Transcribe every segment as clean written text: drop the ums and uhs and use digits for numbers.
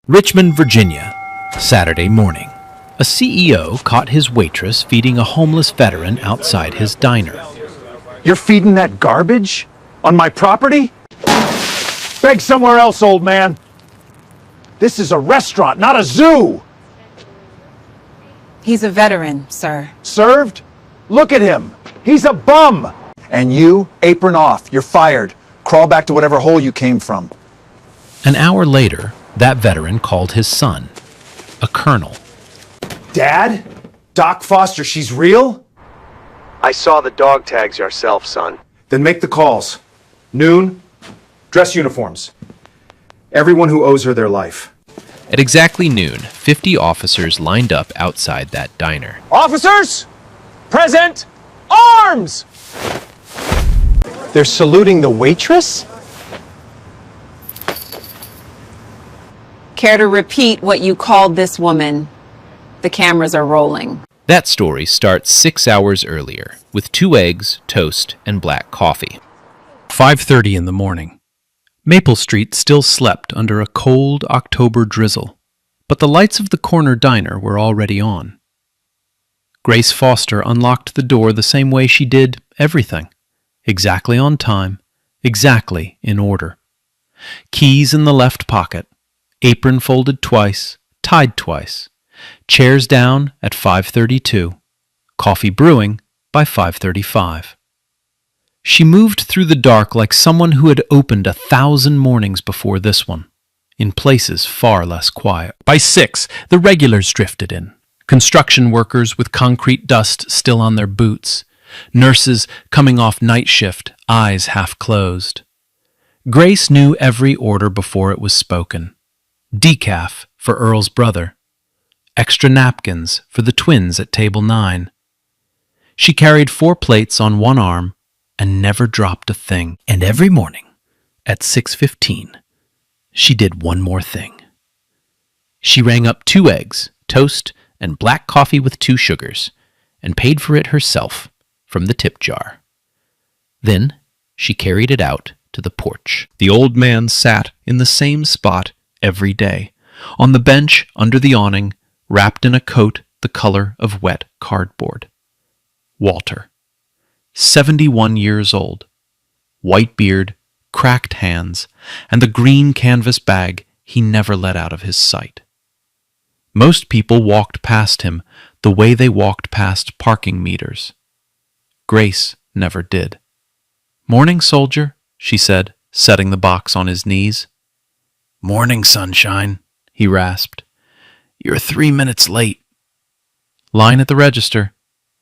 Richmond, Virginia, Saturday morning. A CEO caught his waitress feeding a homeless veteran outside his diner. You're feeding that garbage? On my property? Beg somewhere else, old man. This is a restaurant, not a zoo! He's a veteran, sir. Served? Look at him. He's a bum! And you, apron off. You're fired. Crawl back to whatever hole you came from. An hour later, that veteran called his son, a colonel. Dad? Doc Foster, she's real? I saw the dog tags yourself, son. Then make the calls. Noon, dress uniforms. Everyone who owes her their life. At exactly noon, 50 officers lined up outside that diner. Officers! Present! Arms! They're saluting the waitress? Care to repeat what you called this woman? The cameras are rolling. That story starts 6 hours earlier, with 2 eggs, toast, and black coffee. 5:30 in the morning. Maple Street still slept under a cold October drizzle, but the lights of the corner diner were already on. Grace Foster unlocked the door the same way she did everything, exactly on time, exactly in order. Keys in the left pocket, apron folded twice, tied twice, chairs down at 5:32, coffee brewing by 5:35. She moved through the dark like someone who had opened 1,000 mornings before this one, in places far less quiet. By 6, the regulars drifted in. Construction workers with concrete dust still on their boots. Nurses coming off night shift, eyes half closed. Grace knew every order before it was spoken. Decaf for Earl's brother. Extra napkins for the twins at table 9. She carried 4 plates on one arm and never dropped a thing. And every morning, at 6:15, she did one more thing. She rang up 2 eggs, toast, and black coffee with 2 sugars, and paid for it herself from the tip jar. Then she carried it out to the porch. The old man sat in the same spot every day, on the bench under the awning, wrapped in a coat the color of wet cardboard. Walter, 71 years old, white beard, cracked hands, and the green canvas bag he never let out of his sight. Most people walked past him the way they walked past parking meters. Grace never did. "Morning, soldier," she said, setting the box on his knees. "Morning, sunshine," he rasped. "You're 3 minutes late." "Line at the register.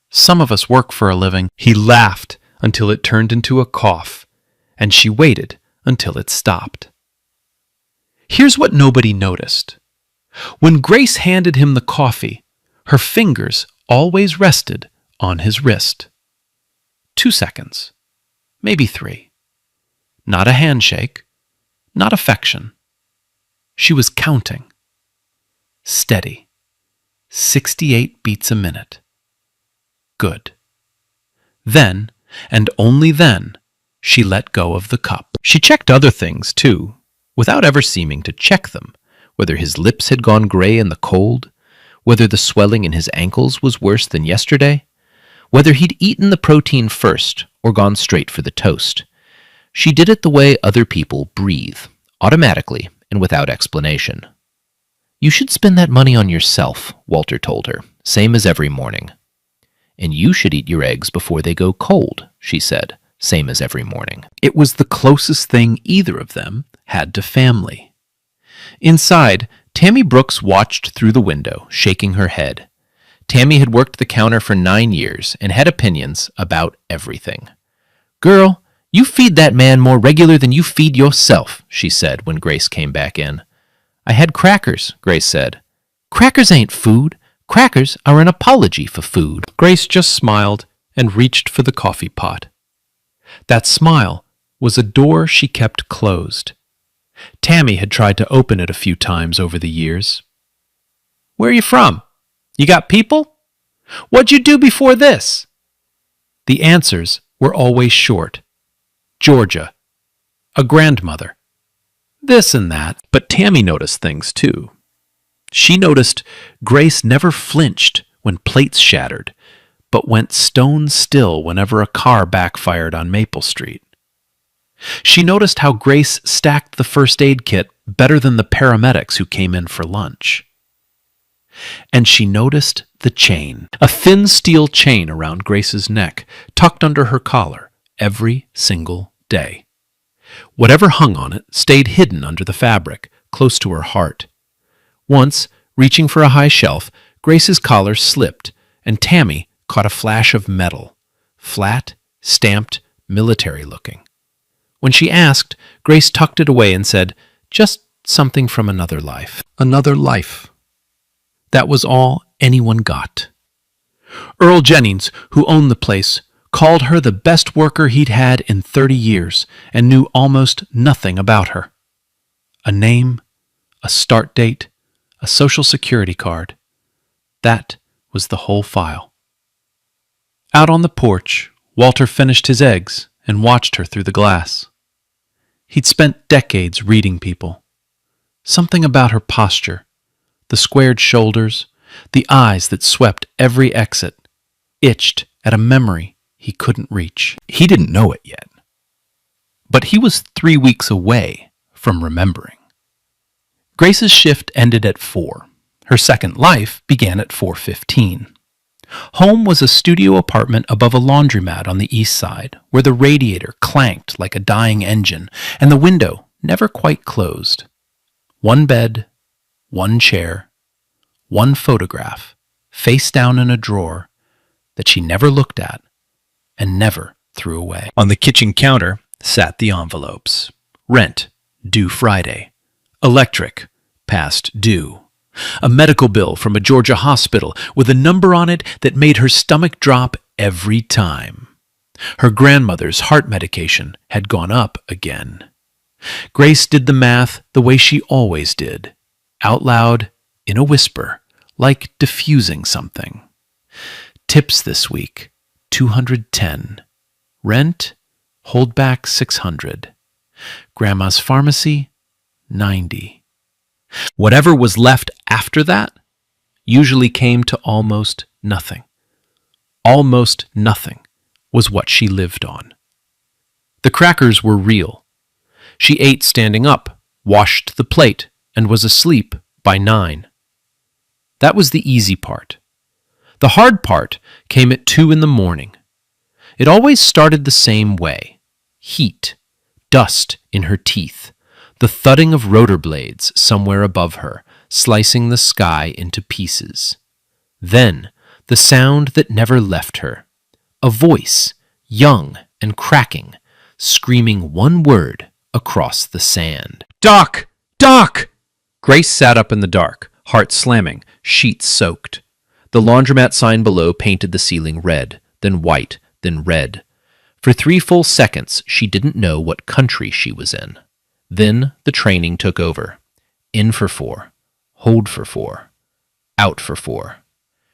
Some of us work for a living." He laughed until it turned into a cough, and she waited until it stopped. Here's what nobody noticed. When Grace handed him the coffee, her fingers always rested on his wrist. 2 seconds, maybe 3. Not a handshake, not affection. She was counting. Steady. 68 beats a minute. Good. Then, and only then, she let go of the cup. She checked other things, too, without ever seeming to check them, whether his lips had gone gray in the cold, whether the swelling in his ankles was worse than yesterday, whether he'd eaten the protein first or gone straight for the toast. She did it the way other people breathe, automatically and without explanation. "You should spend that money on yourself," Walter told her, same as every morning. "And you should eat your eggs before they go cold," she said, same as every morning. It was the closest thing either of them had to family. Inside, Tammy Brooks watched through the window, shaking her head. Tammy had worked the counter for 9 years and had opinions about everything. "Girl, you feed that man more regular than you feed yourself," she said when Grace came back in. "I had crackers," Grace said. "Crackers ain't food. Crackers are an apology for food." Grace just smiled and reached for the coffee pot. That smile was a door she kept closed. Tammy had tried to open it a few times over the years. "Where you from? You got people? What'd you do before this?" The answers were always short. Georgia. A grandmother. This and that. But Tammy noticed things too. She noticed Grace never flinched when plates shattered, but went stone still whenever a car backfired on Maple Street. She noticed how Grace stacked the first aid kit better than the paramedics who came in for lunch. And she noticed the chain, a thin steel chain around Grace's neck, tucked under her collar every single day. Whatever hung on it stayed hidden under the fabric, close to her heart. Once, reaching for a high shelf, Grace's collar slipped, and Tammy caught a flash of metal, flat, stamped, military-looking. When she asked, Grace tucked it away and said, "Just something from another life." Another life. That was all anyone got. Earl Jennings, who owned the place, called her the best worker he'd had in 30 years and knew almost nothing about her. A name, a start date, a social security card. That was the whole file. Out on the porch, Walter finished his eggs and watched her through the glass. He'd spent decades reading people. Something about her posture, the squared shoulders, the eyes that swept every exit, itched at a memory he couldn't reach. He didn't know it yet. But he was 3 weeks away from remembering. Grace's shift ended at 4. Her second life began at 4:15. Home was a studio apartment above a laundromat on the east side, where the radiator clanked like a dying engine, and the window never quite closed. One bed, one chair, one photograph, face down in a drawer that she never looked at and never threw away. On the kitchen counter sat the envelopes. Rent, due Friday. Electric, past due. A medical bill from a Georgia hospital with a number on it that made her stomach drop every time. Her grandmother's heart medication had gone up again. Grace did the math the way she always did, out loud, in a whisper, like diffusing something. Tips this week, $210. Rent, hold back $600. Grandma's pharmacy, $90. Whatever was left after that usually came to almost nothing. Almost nothing was what she lived on. The crackers were real. She ate standing up, washed the plate, and was asleep by 9. That was the easy part. The hard part came at 2 in the morning. It always started the same way. Heat, dust in her teeth, the thudding of rotor blades somewhere above her, slicing the sky into pieces. Then, the sound that never left her. A voice, young and cracking, screaming one word across the sand. "Doc! Doc!" Grace sat up in the dark, heart slamming, sheets soaked. The laundromat sign below painted the ceiling red, then white, then red. For 3 full seconds, she didn't know what country she was in. Then the training took over. In for 4, hold for 4, out for 4.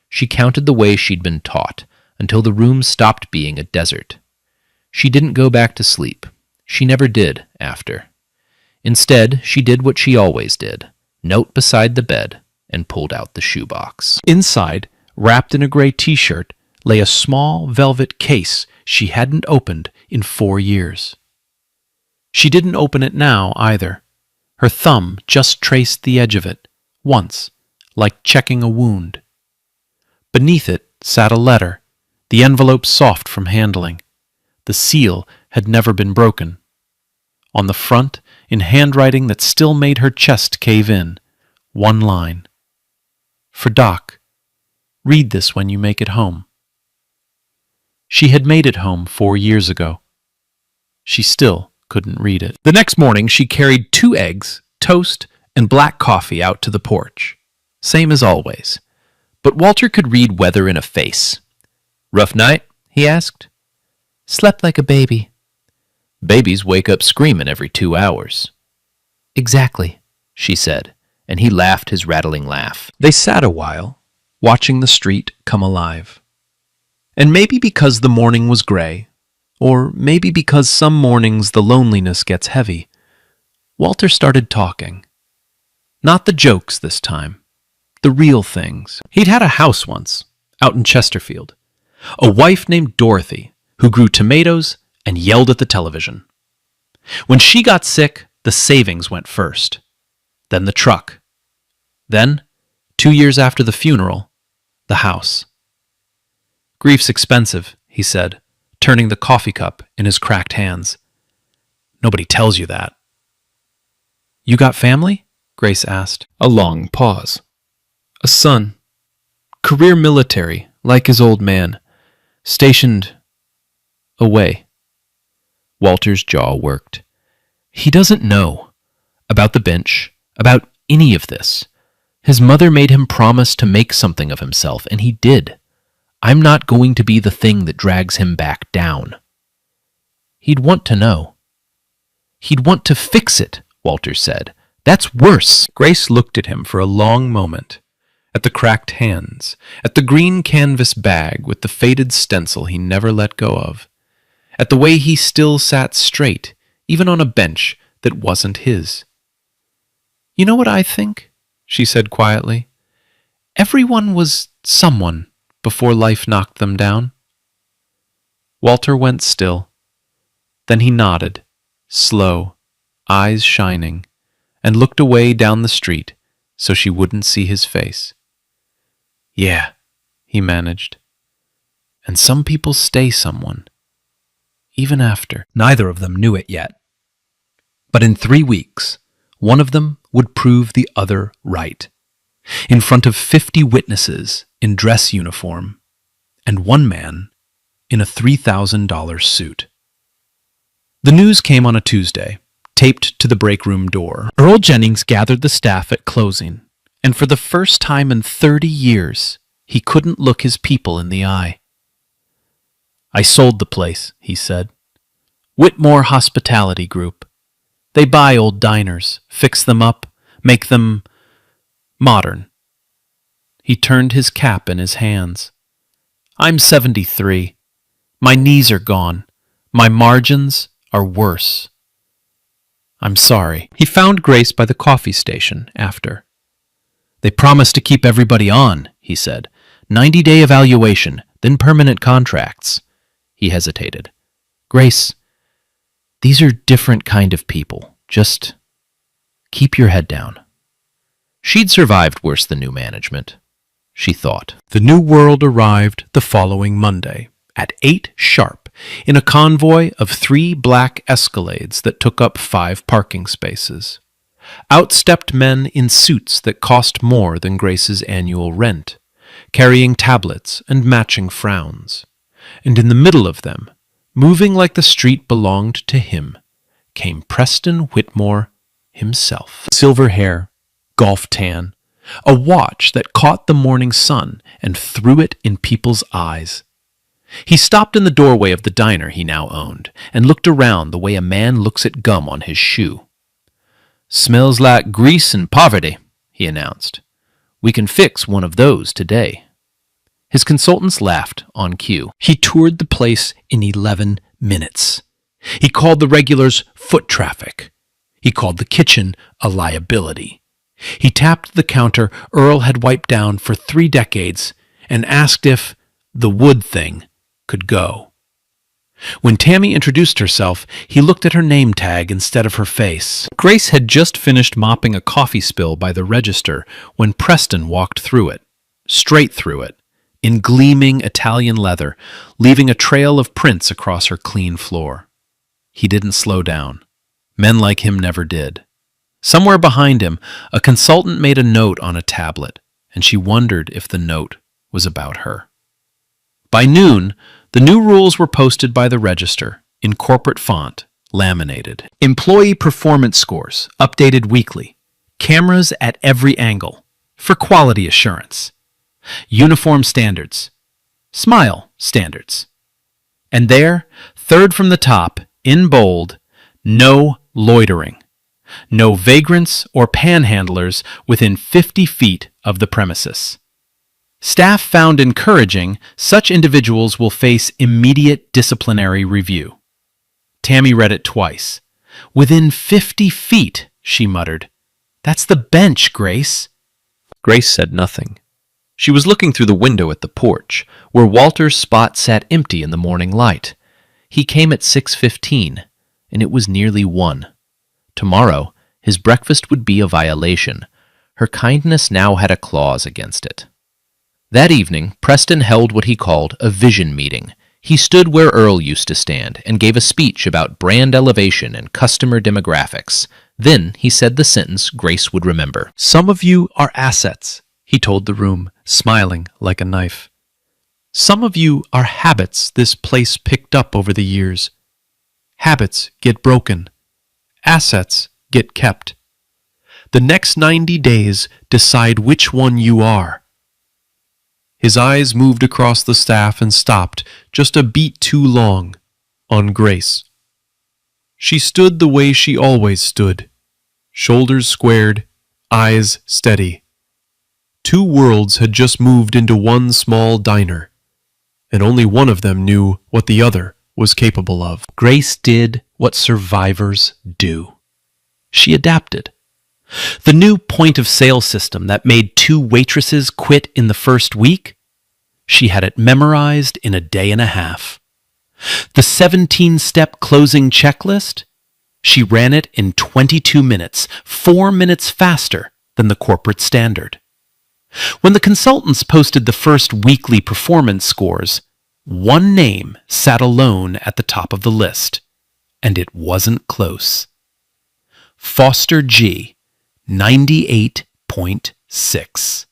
She counted the way she'd been taught until the room stopped being a desert. She didn't go back to sleep. She never did after. Instead, she did what she always did, note beside the bed, and pulled out the shoebox. Inside, wrapped in a gray t-shirt, lay a small velvet case she hadn't opened in 4 years. She didn't open it now, either. Her thumb just traced the edge of it, once, like checking a wound. Beneath it sat a letter, the envelope soft from handling. The seal had never been broken. On the front, in handwriting that still made her chest cave in, one line. For Doc, read this when you make it home. She had made it home 4 years ago. She still couldn't read it. The next morning, she carried 2 eggs, toast, and black coffee out to the porch. Same as always. But Walter could read weather in a face. "Rough night?" he asked. "Slept like a baby." "Babies wake up screaming every 2 hours. "Exactly," she said, and he laughed his rattling laugh. They sat a while, watching the street come alive. And maybe because the morning was gray, or maybe because some mornings the loneliness gets heavy, Walter started talking. Not the jokes this time, The real things. He'd had a house once, out in Chesterfield. A wife named Dorothy, who grew tomatoes and yelled at the television. When she got sick, the savings went first. Then the truck. Then, 2 years after the funeral, the house. Grief's expensive, he said, turning the coffee cup in his cracked hands. Nobody tells you that. You got family? Grace asked. A long pause. A son. Career military, like his old man. Stationed away. Walter's jaw worked. He doesn't know about the bench, about any of this. His mother made him promise to make something of himself, and he did. I'm not going to be the thing that drags him back down. He'd want to know. He'd want to fix it, Walter said. That's worse. Grace looked at him for a long moment, at the cracked hands, at the green canvas bag with the faded stencil he never let go of, at the way he still sat straight, even on a bench that wasn't his. You know what I think? She said quietly. Everyone was someone before life knocked them down. Walter went still. Then he nodded, slow, eyes shining, and looked away down the street so she wouldn't see his face. Yeah, he managed. And some people stay someone, even after. Neither of them knew it yet. But in 3 weeks, one of them would prove the other right, in front of 50 witnesses in dress uniform, and one man in a $3,000 suit. The news came on a Tuesday, taped to the break room door. Earl Jennings gathered the staff at closing, and for the first time in 30 years, he couldn't look his people in the eye. I sold the place, he said. Whitmore Hospitality Group. They buy old diners, fix them up, make them modern. He turned his cap in his hands. I'm 73. My knees are gone. My margins are worse. I'm sorry. He found Grace by the coffee station after. They promised to keep everybody on, he said. 90-day evaluation, then permanent contracts. He hesitated. Grace, these are different kind of people. Just keep your head down. She'd survived worse than new management, she thought. The new world arrived the following Monday at 8 sharp in a convoy of 3 black Escalades that took up 5 parking spaces. Out stepped men in suits that cost more than Grace's annual rent, carrying tablets and matching frowns. And in the middle of them, moving like the street belonged to him, came Preston Whitmore himself. Silver hair, golf tan, a watch that caught the morning sun and threw it in people's eyes. He stopped in the doorway of the diner he now owned and looked around the way a man looks at gum on his shoe. Smells like grease and poverty, he announced. We can fix one of those today. His consultants laughed on cue. He toured the place in 11 minutes. He called the regulars foot traffic. He called the kitchen a liability. He tapped the counter Earl had wiped down for 3 decades and asked if the wood thing could go. When Tammy introduced herself, he looked at her name tag instead of her face. Grace had just finished mopping a coffee spill by the register when Preston walked through it, straight through it, in gleaming Italian leather, leaving a trail of prints across her clean floor. He didn't slow down. Men like him never did. Somewhere behind him, a consultant made a note on a tablet, and she wondered if the note was about her. By noon, the new rules were posted by the register, in corporate font, laminated. Employee performance scores, updated weekly. Cameras at every angle, for quality assurance. Uniform standards. Smile standards. And there, third from the top, in bold, no loitering. No vagrants or panhandlers within 50 feet of the premises. Staff found encouraging, such individuals will face immediate disciplinary review. Tammy read it twice. Within 50 feet, she muttered. That's the bench, Grace. Grace said nothing. She was looking through the window at the porch, where Walter's spot sat empty in the morning light. He came at 6:15, and it was nearly 1. Tomorrow, his breakfast would be a violation. Her kindness now had a clause against it. That evening, Preston held what he called a vision meeting. He stood where Earl used to stand and gave a speech about brand elevation and customer demographics. Then he said the sentence Grace would remember. "Some of you are assets," he told the room, smiling like a knife. "Some of you are habits this place picked up over the years. Habits get broken. Assets get kept. The next 90 days decide which one you are." His eyes moved across the staff and stopped, just a beat too long, on Grace. She stood the way she always stood, shoulders squared, eyes steady. 2 worlds had just moved into one small diner, and only one of them knew what the other was capable of. Grace did what survivors do. She adapted. The new point-of-sale system that made 2 waitresses quit in the first week, she had it memorized in a day and a half. The 17-step closing checklist, she ran it in 22 minutes, 4 minutes faster than the corporate standard. When the consultants posted the first weekly performance scores, one name sat alone at the top of the list, and it wasn't close. Foster G. 98.6.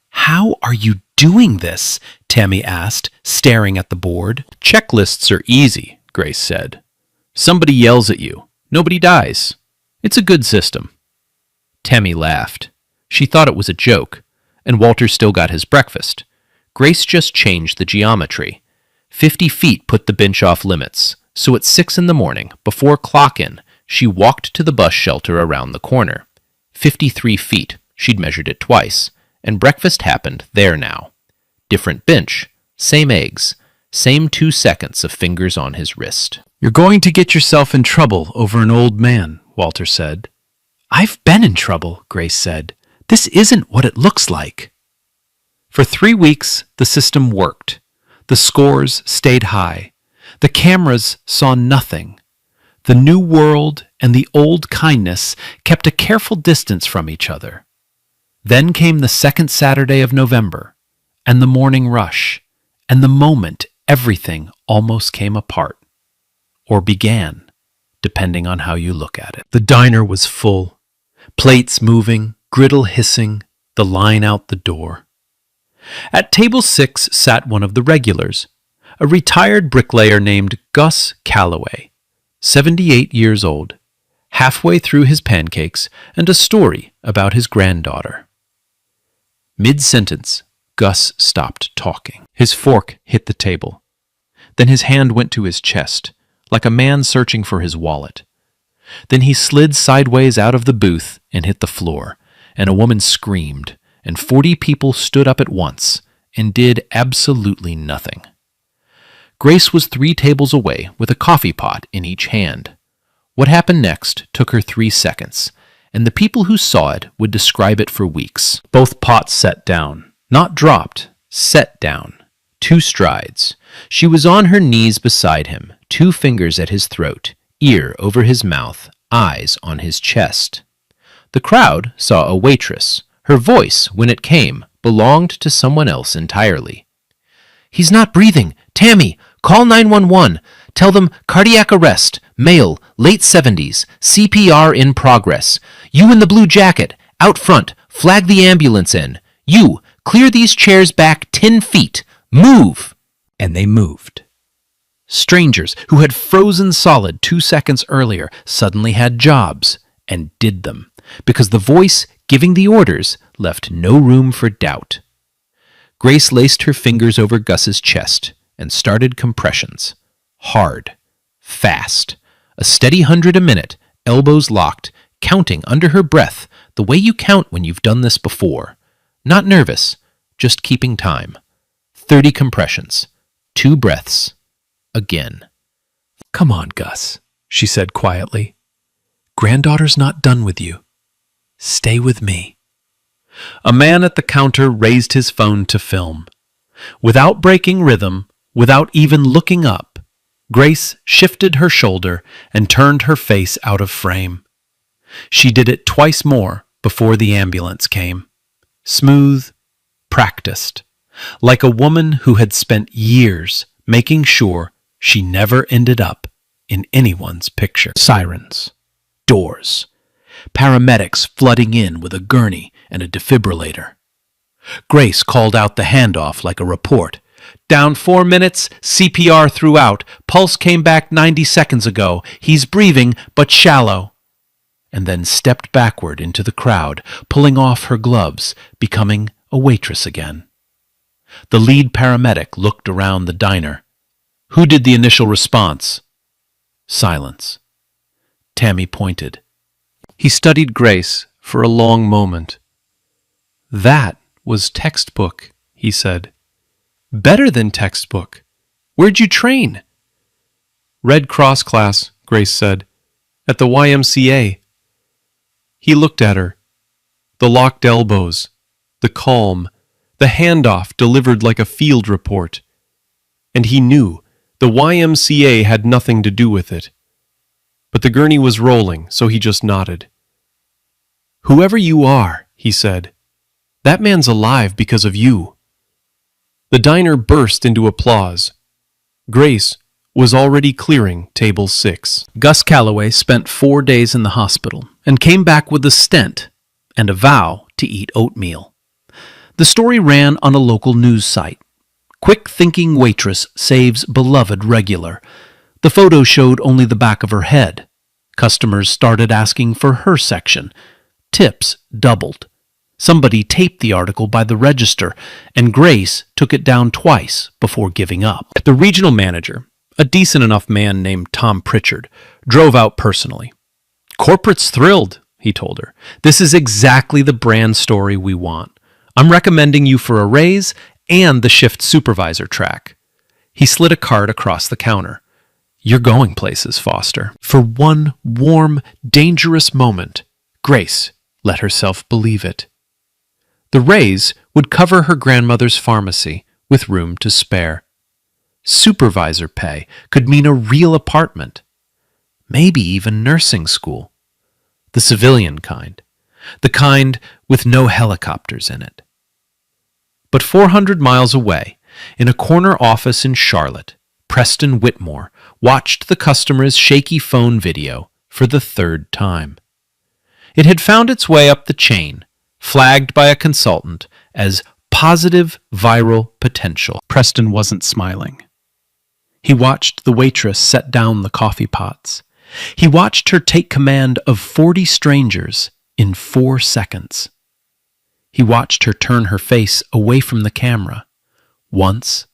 "How are you doing this?" Tammy asked, staring at the board. "Checklists are easy," Grace said. "Somebody yells at you. Nobody dies. It's a good system." Tammy laughed. She thought it was a joke, and Walter still got his breakfast. Grace just changed the geometry. 50 feet put the bench off limits, so at 6 in the morning, before clock-in, she walked to the bus shelter around the corner. 53 feet, she'd measured it twice, and breakfast happened there now. Different bench, same eggs, same 2 seconds of fingers on his wrist. "You're going to get yourself in trouble over an old man," Walter said. "I've been in trouble," Grace said. "This isn't what it looks like." For 3 weeks, the system worked. The scores stayed high. The cameras saw nothing. The new world and the old kindness kept a careful distance from each other. Then came the second Saturday of November, and the morning rush, and the moment everything almost came apart. Or began, depending on how you look at it. The diner was full. Plates moving, griddle hissing, the line out the door. At table 6 sat one of the regulars, a retired bricklayer named Gus Calloway, 78 years old, halfway through his pancakes and a story about his granddaughter. Mid-sentence, Gus stopped talking. His fork hit the table. Then his hand went to his chest, like a man searching for his wallet. Then he slid sideways out of the booth and hit the floor, and a woman screamed, and 40 people stood up at once and did absolutely nothing. Grace was 3 tables away with a coffee pot in each hand. What happened next took her 3 seconds, and the people who saw it would describe it for weeks. Both pots set down, not dropped, set down. 2 strides. She was on her knees beside him, 2 fingers at his throat, ear over his mouth, eyes on his chest. The crowd saw a waitress. Her voice, when it came, belonged to someone else entirely. "He's not breathing. Tammy, call 911. Tell them cardiac arrest, male, late 70s, CPR in progress. You in the blue jacket, out front, flag the ambulance in. You, clear these chairs back 10 feet. Move!" And they moved. Strangers who had frozen solid 2 seconds earlier suddenly had jobs and did them, because the voice giving the orders left no room for doubt. Grace laced her fingers over Gus's chest and started compressions. Hard. Fast. A steady 100 a minute, elbows locked, counting under her breath the way you count when you've done this before. Not nervous, just keeping time. 30 compressions. 2 breaths. Again. "Come on, Gus," she said quietly. "Granddaughter's not done with you. Stay with me." A man at the counter raised his phone to film. Without breaking rhythm, without even looking up, Grace shifted her shoulder and turned her face out of frame. She did it twice more before the ambulance came. Smooth, practiced, like a woman who had spent years making sure she never ended up in anyone's picture. Sirens, doors, paramedics flooding in with a gurney and a defibrillator. Grace called out the handoff like a report. Down 4 minutes, CPR throughout, pulse came back 90 seconds ago, he's breathing but shallow. And then stepped backward into the crowd, pulling off her gloves, becoming a waitress again. The lead paramedic looked around the diner. Who did the initial response? Silence. Tammy pointed. He studied Grace for a long moment. That was textbook, he said. Better than textbook. Where'd you train? Red Cross class, Grace said. At the YMCA. He looked at her. The locked elbows, the calm, the handoff delivered like a field report. And he knew the YMCA had nothing to do with it. But the gurney was rolling, so he just nodded. Whoever you are, he said, that man's alive because of you. The diner burst into applause. Grace was already clearing table 6. Gus Calloway spent 4 days in the hospital and came back with a stent and a vow to eat oatmeal. The story ran on a local news site. Quick-thinking waitress saves beloved regular. The photo showed only the back of her head. Customers started asking for her section. Tips doubled. Somebody taped the article by the register, and Grace took it down twice before giving up. The regional manager, a decent enough man named Tom Pritchard, drove out personally. Corporate's thrilled, he told her. This is exactly the brand story we want. I'm recommending you for a raise and the shift supervisor track. He slid a card across the counter. You're going places, Foster. For one warm, dangerous moment, Grace let herself believe it. The raise would cover her grandmother's pharmacy with room to spare. Supervisor pay could mean a real apartment, maybe even nursing school. The civilian kind, the kind with no helicopters in it. But 400 miles away, in a corner office in Charlotte, Preston Whitmore watched the customer's shaky phone video for the 3rd time. It had found its way up the chain, flagged by a consultant as positive viral potential. Preston wasn't smiling. He watched the waitress set down the coffee pots. He watched her take command of 40 strangers in 4 seconds. He watched her turn her face away from the camera. Once,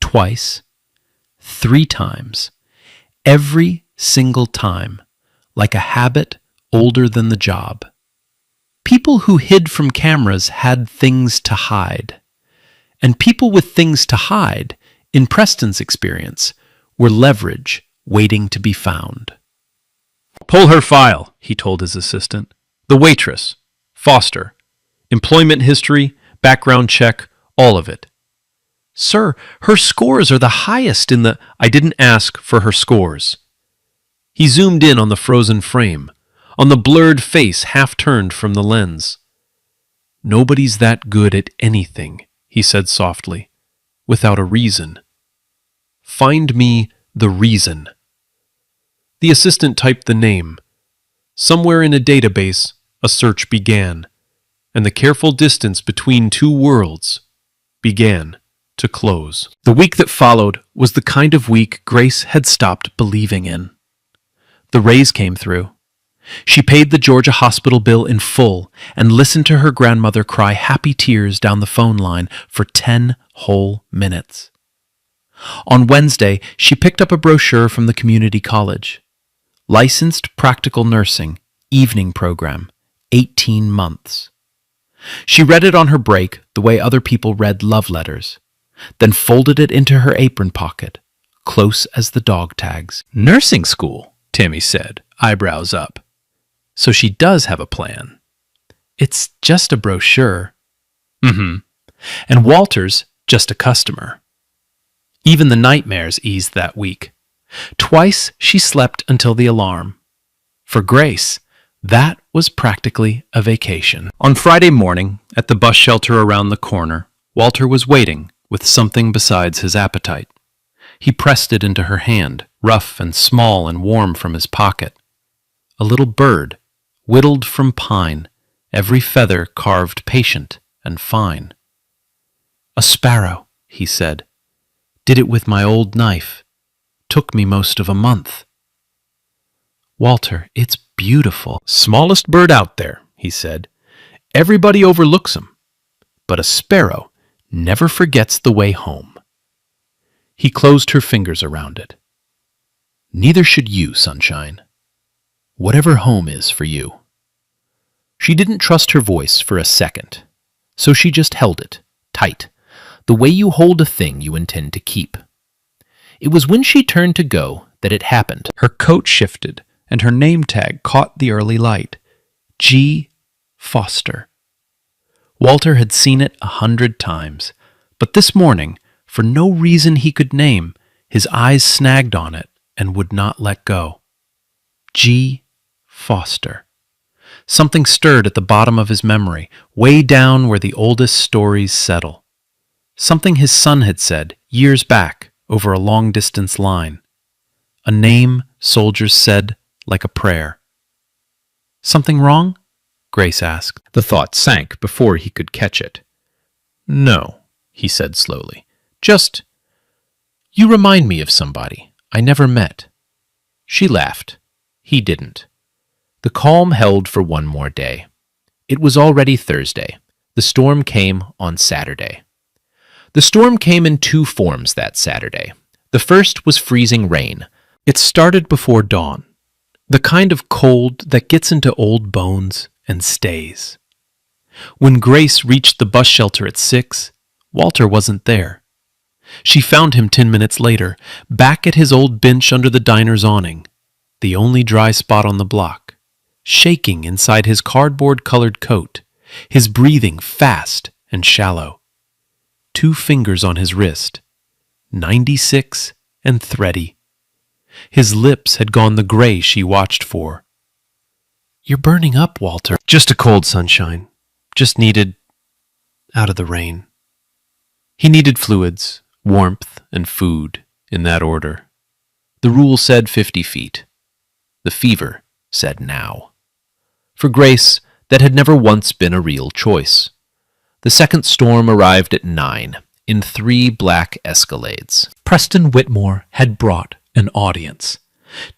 twice, 3 times. Every single time, like a habit older than the job. People who hid from cameras had things to hide. And people with things to hide, in Preston's experience, were leverage waiting to be found. Pull her file, he told his assistant. The waitress, Foster. Employment history, background check, all of it. Sir, her scores are the highest in the... I didn't ask for her scores. He zoomed in on the frozen frame, on the blurred face half-turned from the lens. Nobody's that good at anything, he said softly, without a reason. Find me the reason. The assistant typed the name. Somewhere in a database, a search began, and the careful distance between 2 worlds began to close. The week that followed was the kind of week Grace had stopped believing in. The raise came through. She paid the Georgia hospital bill in full and listened to her grandmother cry happy tears down the phone line for 10 whole minutes. On Wednesday, she picked up a brochure from the community college. Licensed Practical Nursing, evening program, 18 months. She read it on her break the way other people read love letters, then folded it into her apron pocket, close as the dog tags. Nursing school, Tammy said, eyebrows up. So she does have a plan. It's just a brochure. Mm-hmm. And Walter's just a customer. Even the nightmares eased that week. Twice she slept until the alarm. For Grace, that was practically a vacation. On Friday morning, at the bus shelter around the corner, Walter was waiting with something besides his appetite. He pressed it into her hand, rough and small and warm from his pocket. A little bird, whittled from pine, every feather carved patient and fine. A sparrow, he said. Did it with my old knife. Took me most of a month. Walter, it's beautiful. Smallest bird out there, he said. Everybody overlooks 'em. But a sparrow never forgets the way home. He closed her fingers around it. Neither should you, sunshine. Whatever home is for you. She didn't trust her voice for a second, so she just held it, tight, the way you hold a thing you intend to keep. It was when she turned to go that it happened. Her coat shifted, and her name tag caught the early light. G. Foster. Walter had seen it 100 times, but this morning, for no reason he could name, his eyes snagged on it and would not let go. G. Foster. Something stirred at the bottom of his memory, way down where the oldest stories settle. Something his son had said years back over a long-distance line. A name soldiers said like a prayer. Something wrong? Grace asked. The thought sank before he could catch it. No, he said slowly. Just, you remind me of somebody I never met. She laughed. He didn't. The calm held for one more day. It was already Thursday. The storm came on Saturday. The storm came in two forms that Saturday. The first was freezing rain. It started before dawn, the kind of cold that gets into old bones and stays. When Grace reached the bus shelter at 6, Walter wasn't there. She found him 10 minutes later, back at his old bench under the diner's awning, the only dry spot on the block, shaking inside his cardboard-colored coat, his breathing fast and shallow. 2 fingers on his wrist, 96 and thready. His lips had gone the gray she watched for. You're burning up, Walter. Just a cold, sunshine. Just needed out of the rain. He needed fluids, warmth, and food, in that order. The rule said 50 feet. The fever said now. For Grace, that had never once been a real choice. The second storm arrived at 9, in 3 black Escalades. Preston Whitmore had brought an audience.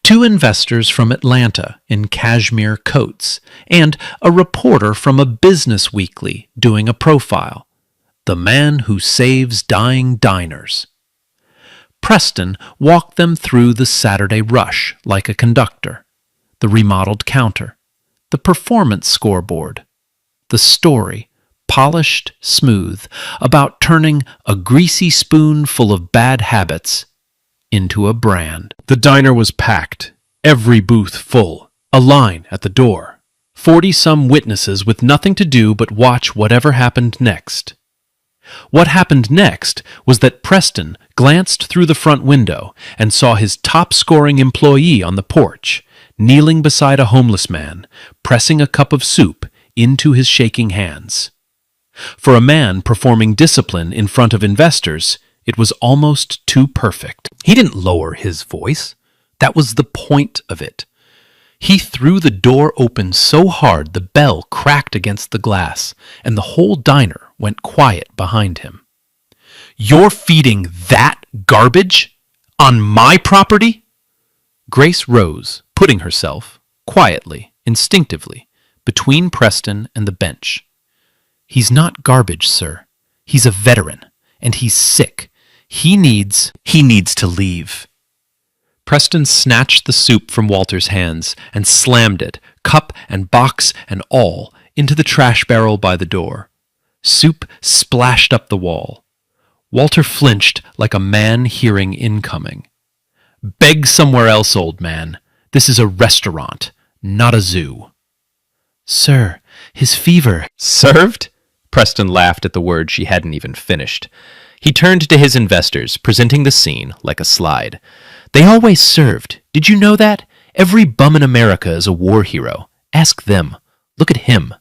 2 investors from Atlanta in cashmere coats, and a reporter from a business weekly doing a profile. The man who saves dying diners. Preston walked them through the Saturday rush like a conductor, the remodeled counter, the performance scoreboard, the story, polished, smooth, about turning a greasy spoon full of bad habits into a brand. The diner was packed, every booth full, a line at the door, 40-some witnesses with nothing to do but watch whatever happened next. What happened next was that Preston glanced through the front window and saw his top-scoring employee on the porch, kneeling beside a homeless man, pressing a cup of soup into his shaking hands. For a man performing discipline in front of investors, it was almost too perfect. He didn't lower his voice. That was the point of it. He threw the door open so hard the bell cracked against the glass, and the whole diner went quiet behind him. You're feeding that garbage? On my property? Grace rose, putting herself, quietly, instinctively, between Preston and the bench. He's not garbage, sir. He's a veteran, and he's sick. He needs to leave. Preston snatched the soup from Walter's hands and slammed it, cup and box and all, into the trash barrel by the door. Soup splashed up the wall. Walter flinched like a man hearing incoming. Beg somewhere else, old man. This is a restaurant, not a zoo. Sir, His fever. Served? Preston laughed at the word she hadn't even finished. He turned to his investors, presenting the scene like a slide. They always served. Did you know that? Every bum in America is a war hero. Ask them. Look at him.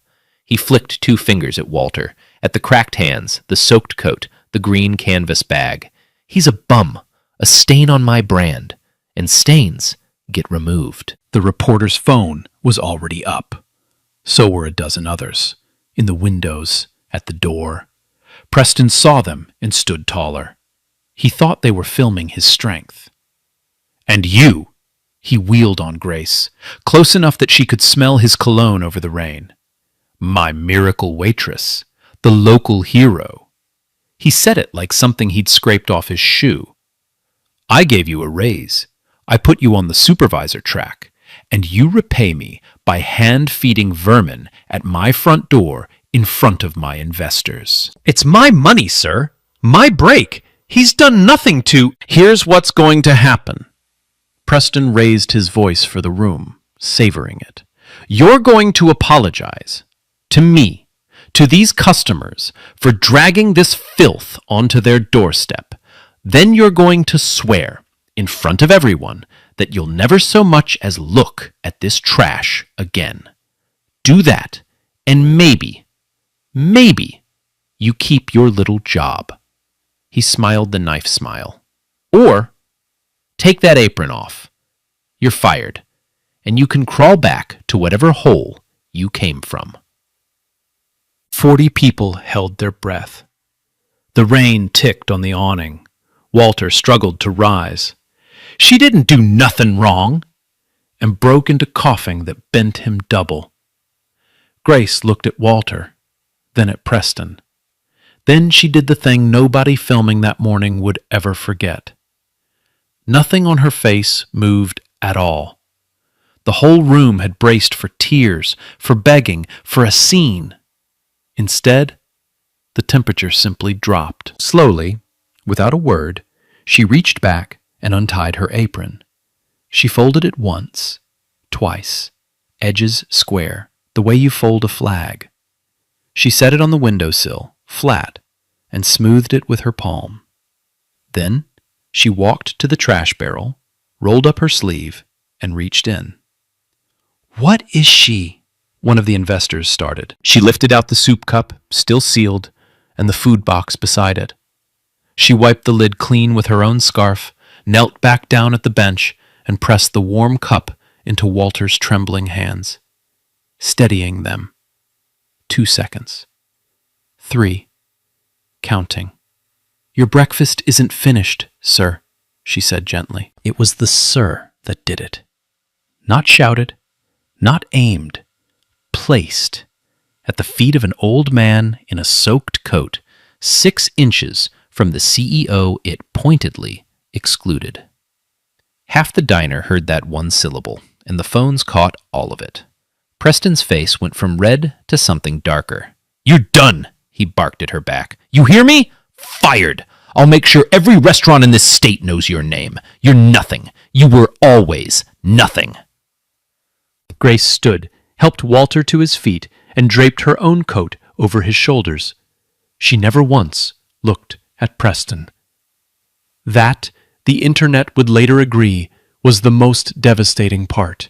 He flicked 2 fingers at Walter, at the cracked hands, the soaked coat, the green canvas bag. He's a bum, a stain on my brand. And stains get removed. The reporter's phone was already up. So were a dozen others, in the windows, at the door. Preston saw them and stood taller. He thought they were filming his strength. And you, he wheeled on Grace, close enough that she could smell his cologne over the rain. My miracle waitress, the local hero. He said it like something he'd scraped off his shoe. I gave you a raise. I put you on the supervisor track, and you repay me by hand-feeding vermin at my front door in front of my investors. It's my money, sir. My break. He's done nothing to... Here's what's going to happen. Preston raised his voice for the room, savoring it. You're going to apologize. To me. To these customers for dragging this filth onto their doorstep. Then you're going to swear, in front of everyone, that you'll never so much as look at this trash again. Do that, and maybe, you keep your little job. He smiled the knife smile. Or, take that apron off. You're fired, and you can crawl back to whatever hole you came from. 40 people held their breath. The rain ticked on the awning. Walter struggled to rise. She didn't do nothing wrong, and broke into coughing that bent him double. Grace looked at Walter, then at Preston. Then she did the thing nobody filming that morning would ever forget. Nothing on her face moved at all. The whole room had braced for tears, for begging, for a scene. Instead, the temperature simply dropped. Slowly, without a word, she reached back and untied her apron. She folded it once, twice, edges square, the way you fold a flag. She set it on the windowsill, flat, and smoothed it with her palm. Then she walked to the trash barrel, rolled up her sleeve, and reached in. What is she? One of the investors started. She lifted out the soup cup, still sealed, and the food box beside it. She wiped the lid clean with her own scarf, knelt back down at the bench, and pressed the warm cup into Walter's trembling hands, steadying them. 2 seconds. 3. Counting. Your breakfast isn't finished, sir, she said gently. It was the sir that did it. Not shouted, not aimed, placed at the feet of an old man in a soaked coat, 6 inches from the CEO it pointedly excluded. Half the diner heard that one syllable, and the phones caught all of it. Preston's face went from red to something darker. You're done, he barked at her back. You hear me? Fired! I'll make sure every restaurant in this state knows your name. You're nothing. You were always nothing. Grace stood, helped Walter to his feet, and draped her own coat over his shoulders. She never once looked at Preston. That, the internet would later agree, was the most devastating part.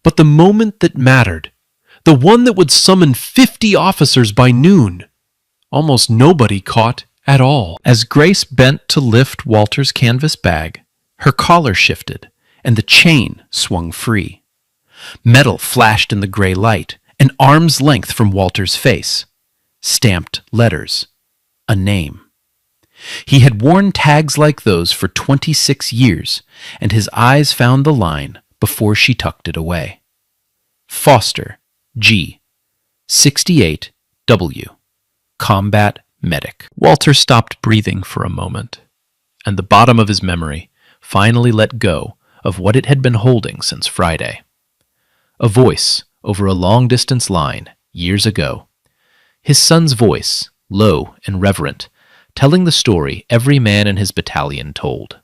But the moment that mattered, the one that would summon 50 officers by noon, almost nobody caught at all. As Grace bent to lift Walter's canvas bag, her collar shifted, and the chain swung free. Metal flashed in the gray light, an arm's length from Walter's face. Stamped letters. A name. He had worn tags like those for 26 years, and his eyes found the line before she tucked it away. Foster, G. 68, W. Combat Medic. Walter stopped breathing for a moment, and the bottom of his memory finally let go of what it had been holding since Friday. A voice over a long-distance line, years ago. His son's voice, low and reverent, telling the story every man in his battalion told.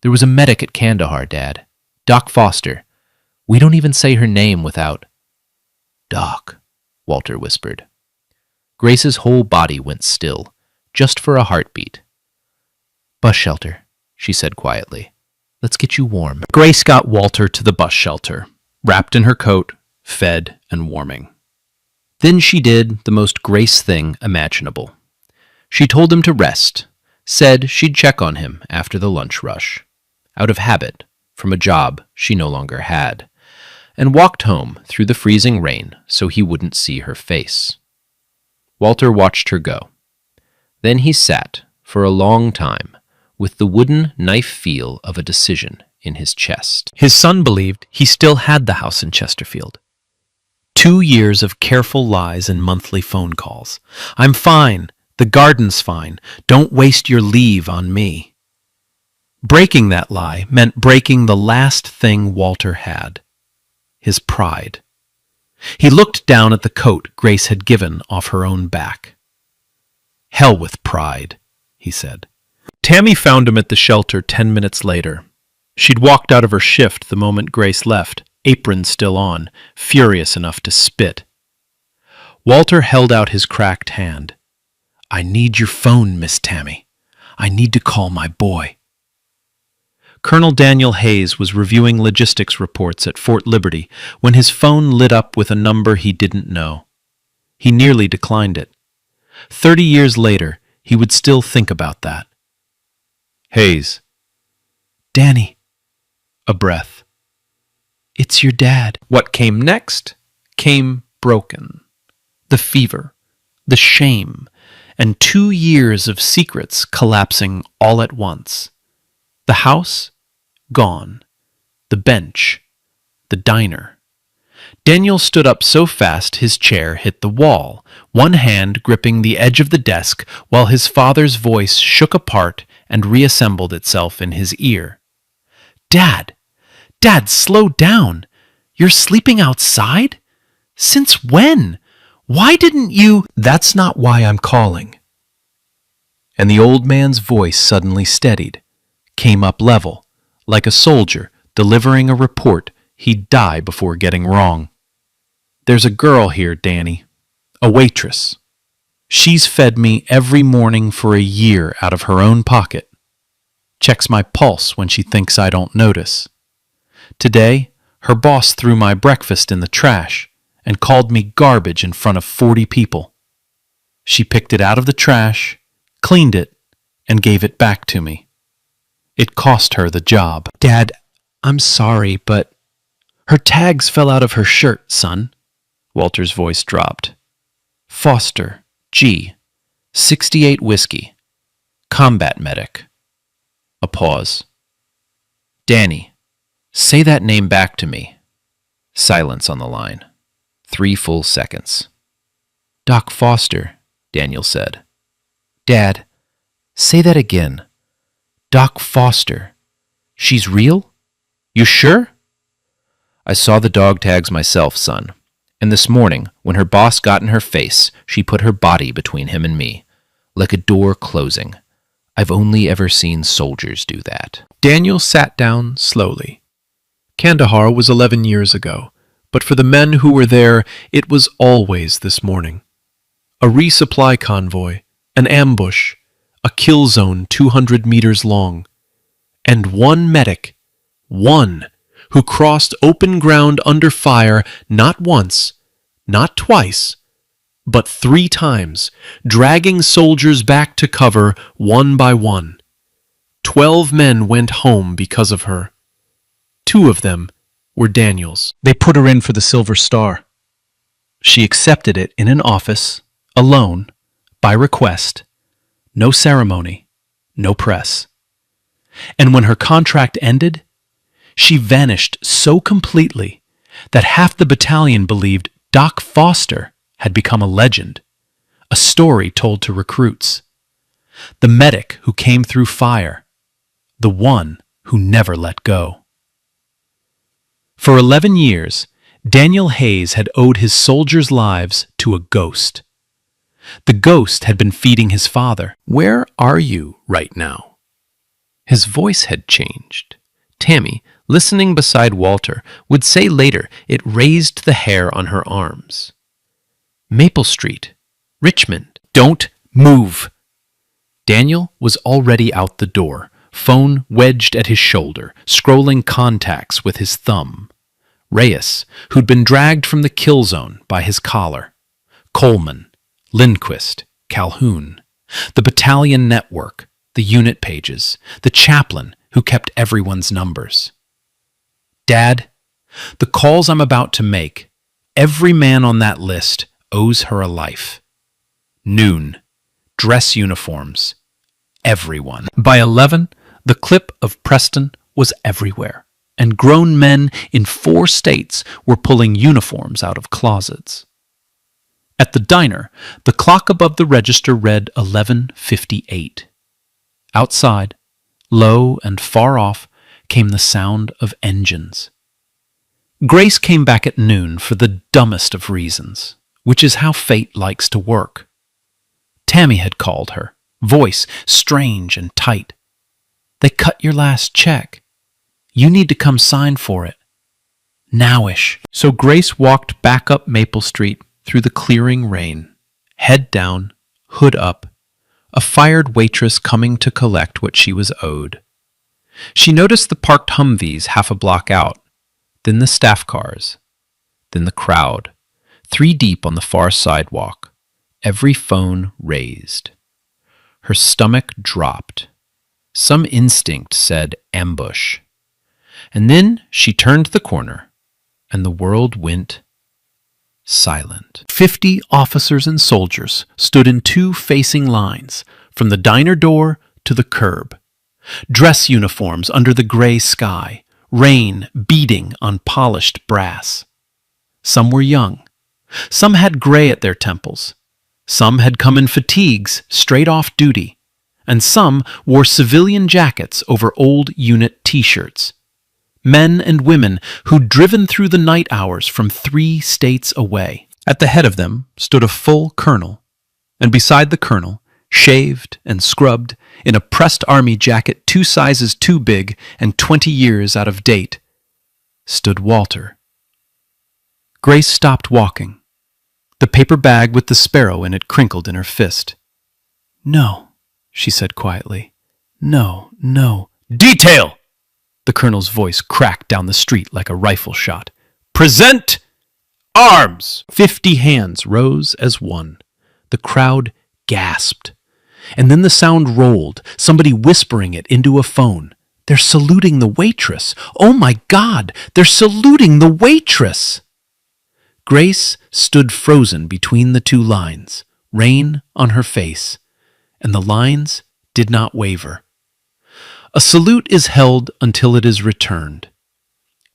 There was a medic at Kandahar, Dad. Doc Foster. We don't even say her name without... Doc, Walter whispered. Grace's whole body went still, just for a heartbeat. Bus shelter, she said quietly. Let's get you warm. Grace got Walter to the bus shelter, wrapped in her coat, fed and warming. Then she did the most Grace thing imaginable. She told him to rest, said she'd check on him after the lunch rush, out of habit from a job she no longer had, and walked home through the freezing rain so he wouldn't see her face. Walter watched her go. Then he sat for a long time with the wooden knife feel of a decision in his chest. His son believed he still had the house in Chesterfield. 2 years of careful lies and monthly phone calls. I'm fine. The garden's fine. Don't waste your leave on me. Breaking that lie meant breaking the last thing Walter had, his pride. He looked down at the coat Grace had given off her own back. Hell with pride, he said. Tammy found him at the shelter 10 minutes later. She'd walked out of her shift the moment Grace left, apron still on, furious enough to spit. Walter held out his cracked hand. I need your phone, Miss Tammy. I need to call my boy. Colonel Daniel Hayes was reviewing logistics reports at Fort Liberty when his phone lit up with a number he didn't know. He nearly declined it. 30 years later, he would still think about that. Hayes. Danny. A breath. It's your dad. What came next came broken. The fever, the shame, and 2 years of secrets collapsing all at once. The house, gone. The bench, the diner. Daniel stood up so fast his chair hit the wall, one hand gripping the edge of the desk while his father's voice shook apart and reassembled itself in his ear. Dad! Dad, slow down! You're sleeping outside? Since when? Why didn't you— That's not why I'm calling. And the old man's voice suddenly steadied, came up level, like a soldier delivering a report he'd die before getting wrong. There's a girl here, Danny, a waitress. She's fed me every morning for a year out of her own pocket. Checks my pulse when she thinks I don't notice. Today, her boss threw my breakfast in the trash and called me garbage in front of 40 people. She picked it out of the trash, cleaned it, and gave it back to me. It cost her the job. Dad, I'm sorry, but her tags fell out of her shirt, son. Walter's voice dropped. Foster, G, 68 whiskey, combat medic. A pause. Danny, say that name back to me. Silence on the line. 3 full seconds. Doc Foster, Daniel said. Dad, say that again. Doc Foster. She's real? You sure? I saw the dog tags myself, son. And this morning, when her boss got in her face, she put her body between him and me, like a door closing. I've only ever seen soldiers do that. Daniel sat down slowly. Kandahar was 11 years ago, but for the men who were there, it was always this morning. A resupply convoy, an ambush, a kill zone 200 meters long, and one medic, one, who crossed open ground under fire not once, not twice, but 3 times, dragging soldiers back to cover one by one. 12 men went home because of her. 2 of them were Daniel's. They put her in for the Silver Star. She accepted it in an office, alone, by request, no ceremony, no press. And when her contract ended, she vanished so completely that half the battalion believed Doc Foster had become a legend, a story told to recruits. The medic who came through fire, the one who never let go. For 11 years, Daniel Hayes had owed his soldiers' lives to a ghost. The ghost had been feeding his father. Where are you right now? His voice had changed. Tammy, listening beside Walter, would say later it raised the hair on her arms. Maple Street. Richmond. Don't move. Daniel was already out the door, phone wedged at his shoulder, scrolling contacts with his thumb. Reyes, who'd been dragged from the kill zone by his collar. Coleman, Lindquist, Calhoun. The battalion network, the unit pages, the chaplain who kept everyone's numbers. Dad, the calls I'm about to make, every man on that list owes her a life. Noon, dress uniforms, everyone. By 11, the clip of Preston was everywhere, and grown men in 4 states were pulling uniforms out of closets. At the diner, the clock above the register read 11:58. Outside, low and far off, came the sound of engines. Grace came back at noon for the dumbest of reasons, which is how fate likes to work. Tammy had called her, voice strange and tight. They cut your last check. You need to come sign for it. Nowish. So Grace walked back up Maple Street through the clearing rain, head down, hood up, a fired waitress coming to collect what she was owed. She noticed the parked Humvees half a block out, then the staff cars, then the crowd, 3 deep on the far sidewalk, every phone raised. Her stomach dropped. Some instinct said ambush. And then she turned the corner, and the world went silent. 50 officers and soldiers stood in 2 facing lines, from the diner door to the curb. Dress uniforms under the gray sky, rain beating on polished brass. Some were young. Some had gray at their temples. Some had come in fatigues straight off duty, and some wore civilian jackets over old unit T-shirts. Men and women who'd driven through the night hours from 3 states away. At the head of them stood a full colonel, and beside the colonel, shaved and scrubbed, in a pressed army jacket 2 sizes too big and 20 years out of date, stood Walter. Grace stopped walking. The paper bag with the sparrow in it crinkled in her fist. "No," she said quietly. "No, no." "Detail!" The colonel's voice cracked down the street like a rifle shot. "Present arms!" 50 hands rose as one. The crowd gasped. And then the sound rolled, somebody whispering it into a phone. "They're saluting the waitress. Oh my God, they're saluting the waitress!" Grace stood frozen between the 2 lines, rain on her face, and the lines did not waver. A salute is held until it is returned.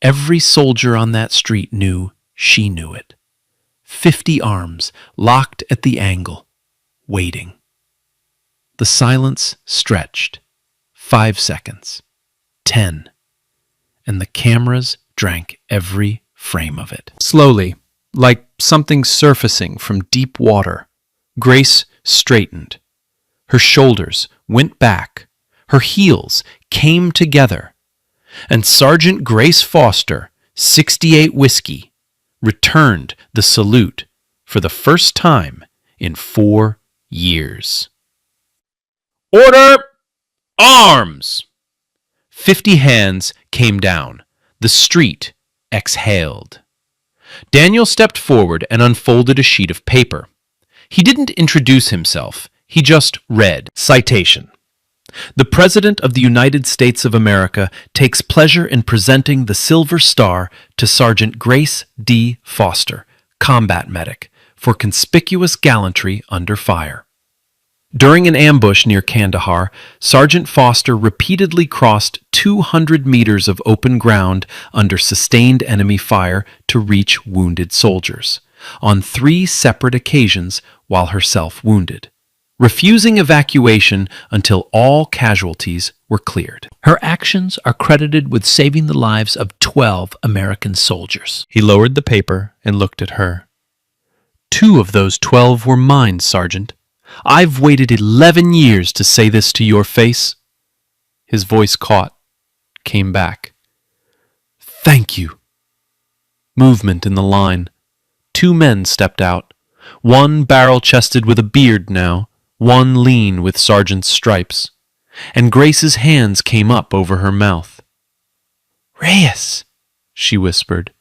Every soldier on that street knew she knew it. 50 arms locked at the angle, waiting. The silence stretched. 5 seconds. 10. And the cameras drank every frame of it. Slowly, like something surfacing from deep water, Grace straightened. Her shoulders went back. Her heels came together. And Sergeant Grace Foster, 68 Whiskey, returned the salute for the first time in 4 years. "Order! Arms!" 50 hands came down. The street exhaled. Daniel stepped forward and unfolded a sheet of paper. He didn't introduce himself. He just read. Citation. "The President of the United States of America takes pleasure in presenting the Silver Star to Sergeant Grace D. Foster, combat medic, for conspicuous gallantry under fire. During an ambush near Kandahar, Sergeant Foster repeatedly crossed 200 meters of open ground under sustained enemy fire to reach wounded soldiers, on 3 separate occasions while herself wounded, refusing evacuation until all casualties were cleared. Her actions are credited with saving the lives of 12 American soldiers." He lowered the paper and looked at her. "2 of those 12 were mine, Sergeant. I've waited 11 years to say this to your face." His voice caught, came back. "Thank you." Movement in the line. 2 men stepped out. one barrel-chested with a beard now, one lean with sergeant's stripes, and Grace's hands came up over her mouth. "Reyes," she whispered.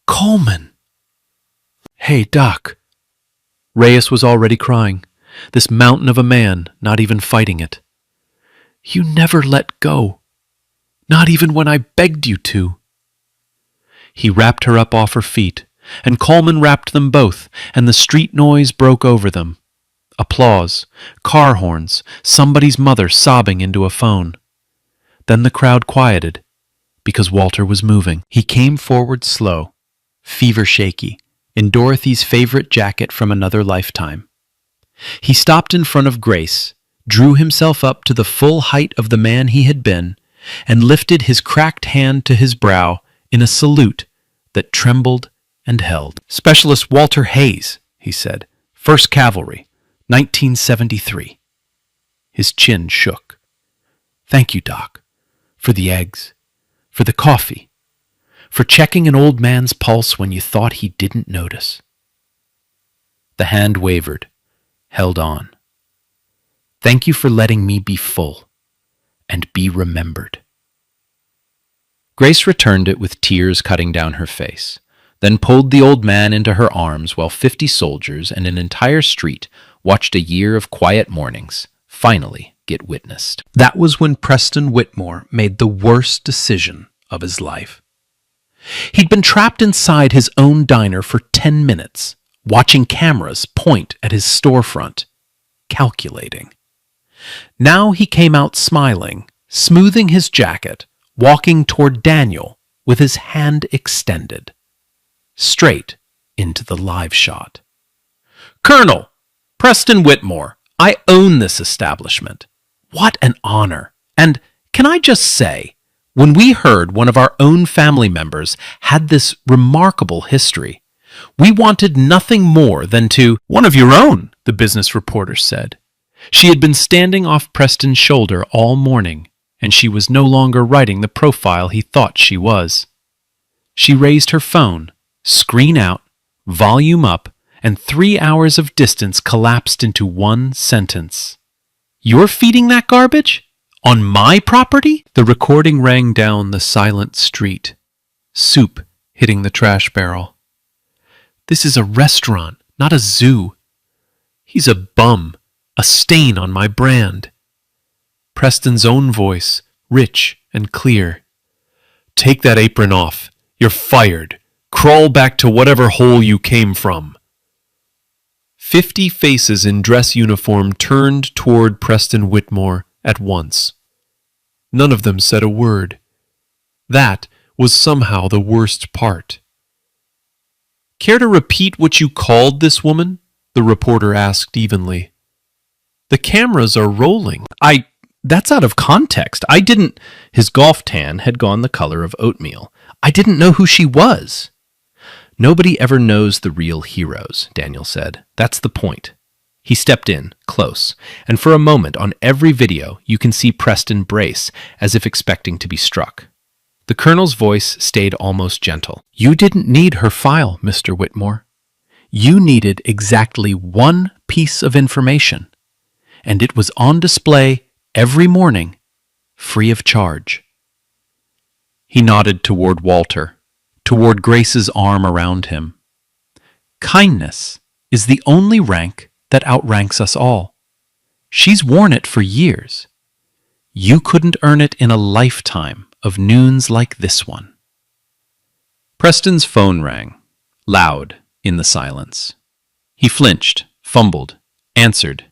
"Coleman." "Hey, Doc." Reyes was already crying, this mountain of a man not even fighting it. "You never let go, not even when I begged you to." He wrapped her up off her feet, and Coleman wrapped them both, and the street noise broke over them. Applause, car horns, somebody's mother sobbing into a phone. Then the crowd quieted, because Walter was moving. He came forward slow, fever-shaky, in Dorothy's favorite jacket from another lifetime. He stopped in front of Grace, drew himself up to the full height of the man he had been, and lifted his cracked hand to his brow in a salute that trembled and held. "Specialist Walter Hayes," he said, "First Cavalry, 1973. His chin shook. "Thank you, Doc, for the eggs, for the coffee, for checking an old man's pulse when you thought he didn't notice." The hand wavered, held on. "Thank you for letting me be full and be remembered." Grace returned it with tears cutting down her face, then pulled the old man into her arms while 50 soldiers and an entire street watched a year of quiet mornings finally get witnessed. That was when Preston Whitmore made the worst decision of his life. He'd been trapped inside his own diner for 10 minutes, watching cameras point at his storefront, calculating. Now he came out smiling, smoothing his jacket, walking toward Daniel with his hand extended, straight into the live shot. "Colonel, Preston Whitmore, I own this establishment. What an honor. And can I just say, when we heard one of our own family members had this remarkable history, we wanted nothing more than to—" "One of your own," the business reporter said. She had been standing off Preston's shoulder all morning, and she was no longer writing the profile he thought she was. She raised her phone, screen out, volume up, and 3 hours of distance collapsed into one sentence. "You're feeding that garbage? On my property?" The recording rang down the silent street, soup hitting the trash barrel. "This is a restaurant, not a zoo. He's a bum, a stain on my brand." Preston's own voice, rich and clear. "Take that apron off. You're fired. Crawl back to whatever hole you came from." 50 faces in dress uniform turned toward Preston Whitmore at once. None of them said a word. That was somehow the worst part. "Care to repeat what you called this woman?" the reporter asked evenly. "The cameras are rolling." That's out of context. I didn't—" His golf tan had gone the color of oatmeal. "I didn't know who she was." "Nobody ever knows the real heroes," Daniel said. "That's the point." He stepped in, close, and for a moment on every video you can see Preston brace, as if expecting to be struck. The colonel's voice stayed almost gentle. "You didn't need her file, Mr. Whitmore. You needed exactly one piece of information, and it was on display every morning, free of charge." He nodded toward Walter, toward Grace's arm around him. "Kindness is the only rank that outranks us all. She's worn it for years. You couldn't earn it in a lifetime of noons like this one." Preston's phone rang, loud in the silence. He flinched, fumbled, answered,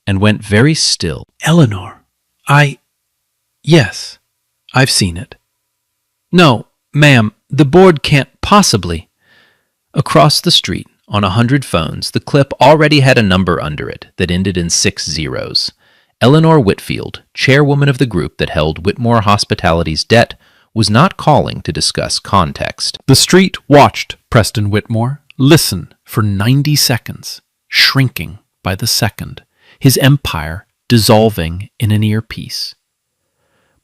and went very still. "Eleanor, Yes, I've seen it." "No, ma'am, the board can't possibly." Across the street, on 100 phones, the clip already had a number under it that ended in 6 zeros. Eleanor Whitfield, chairwoman of the group that held Whitmore Hospitality's debt, was not calling to discuss context. The street watched Preston Whitmore listen for 90 seconds, shrinking by the second, his empire dissolving in an earpiece.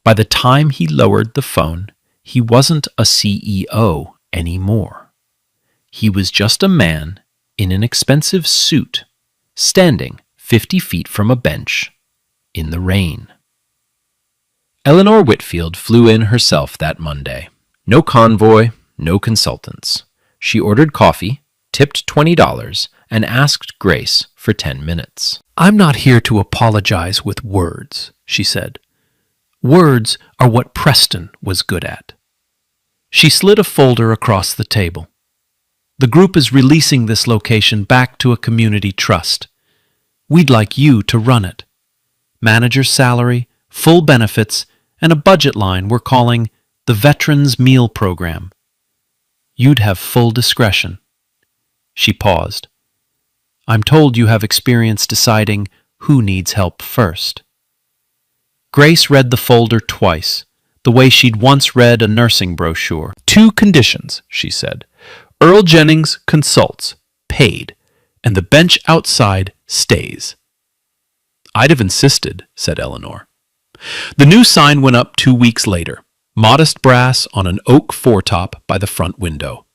By the time he lowered the phone, he wasn't a CEO anymore. He was just a man in an expensive suit, standing 50 feet from a bench in the rain. Eleanor Whitfield flew in herself that Monday. No convoy, no consultants. She ordered coffee, tipped $20, and asked Grace for 10 minutes. "I'm not here to apologize with words," she said. "Words are what Preston was good at." She slid a folder across the table. "The group is releasing this location back to a community trust. We'd like you to run it. Manager's salary, full benefits, and a budget line we're calling the Veterans Meal Program. You'd have full discretion." She paused. "I'm told you have experience deciding who needs help first." Grace read the folder twice, the way she'd once read a nursing brochure. "2 conditions," she said. "Earl Jennings consults, paid, and the bench outside stays." "I'd have insisted," said Eleanor. The new sign went up 2 weeks later, modest brass on an oak foretop by the front window.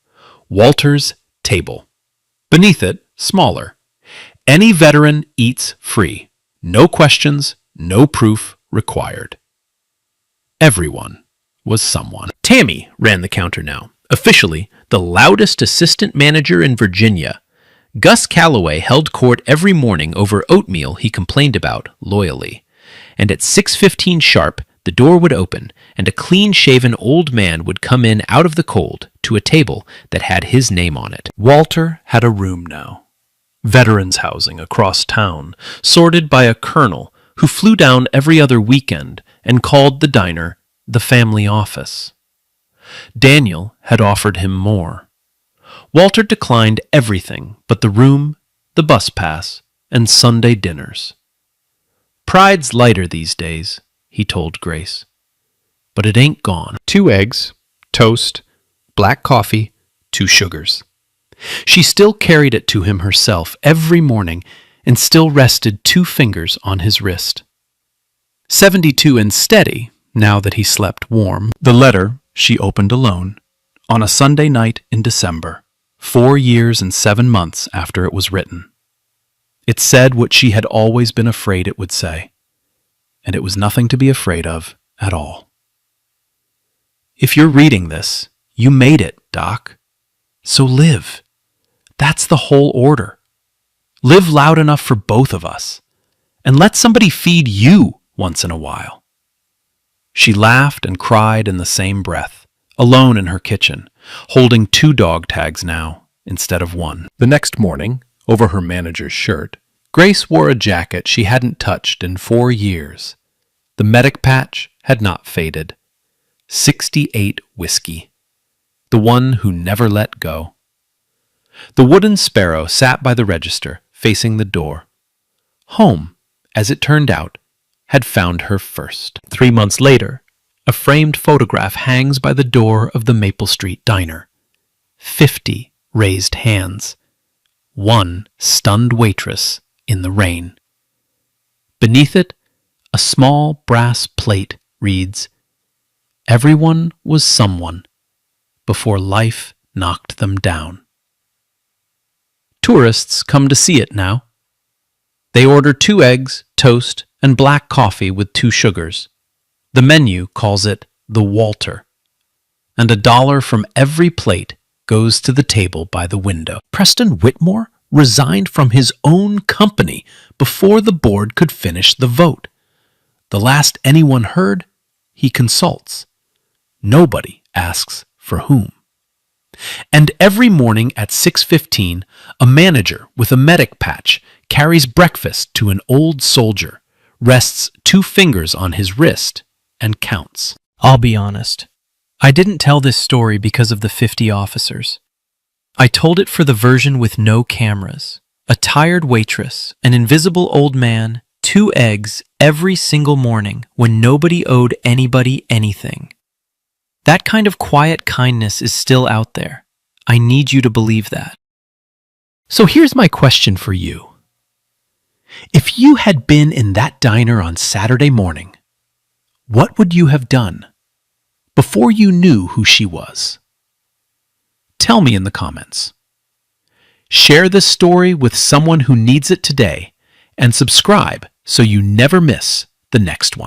Walter's Table. Beneath it, smaller. Any veteran eats free. No questions, no proof required. Everyone was someone. Tammy ran the counter now, officially the loudest assistant manager in Virginia. Gus Calloway held court every morning over oatmeal he complained about loyally. And at 6:15 sharp, the door would open, and a clean-shaven old man would come in out of the cold to a table that had his name on it. Walter had a room now. Veterans housing across town, sorted by a colonel who flew down every other weekend and called the diner the family office. Daniel had offered him more. Walter declined everything but the room, the bus pass, and Sunday dinners. "Pride's lighter these days," he told Grace. "But it ain't gone." 2 eggs, toast, black coffee, 2 sugars. She still carried it to him herself every morning and still rested 2 fingers on his wrist. 72 and steady, now that he slept warm. The letter she opened alone, on a Sunday night in December, 4 years and 7 months after it was written. It said what she had always been afraid it would say, and it was nothing to be afraid of at all. "If you're reading this, you made it, Doc. So live. That's the whole order. Live loud enough for both of us, and let somebody feed you once in a while." She laughed and cried in the same breath, alone in her kitchen, holding 2 dog tags now instead of 1. The next morning, over her manager's shirt, Grace wore a jacket she hadn't touched in 4 years. The medic patch had not faded. 68 whiskey. The one who never let go. The wooden sparrow sat by the register, facing the door. Home, as it turned out, had found her first. 3 months later, a framed photograph hangs by the door of the Maple Street diner. 50 raised hands. 1 stunned waitress in the rain. Beneath it, a small brass plate reads, "Everyone was someone before life knocked them down." Tourists come to see it now. They order 2 eggs, toast, and black coffee with 2 sugars. The menu calls it the Walter. And $1 from every plate goes to the table by the window. Preston Whitmore resigned from his own company before the board could finish the vote. The last anyone heard, he consults. Nobody asks for whom. And every morning at 6:15, a manager with a medic patch carries breakfast to an old soldier, rests 2 fingers on his wrist, and counts. I'll be honest. I didn't tell this story because of the 50 officers. I told it for the version with no cameras, a tired waitress, an invisible old man, 2 eggs every single morning when nobody owed anybody anything. That kind of quiet kindness is still out there. I need you to believe that. So here's my question for you. If you had been in that diner on Saturday morning, what would you have done before you knew who she was? Tell me in the comments. Share this story with someone who needs it today, and subscribe so you never miss the next one.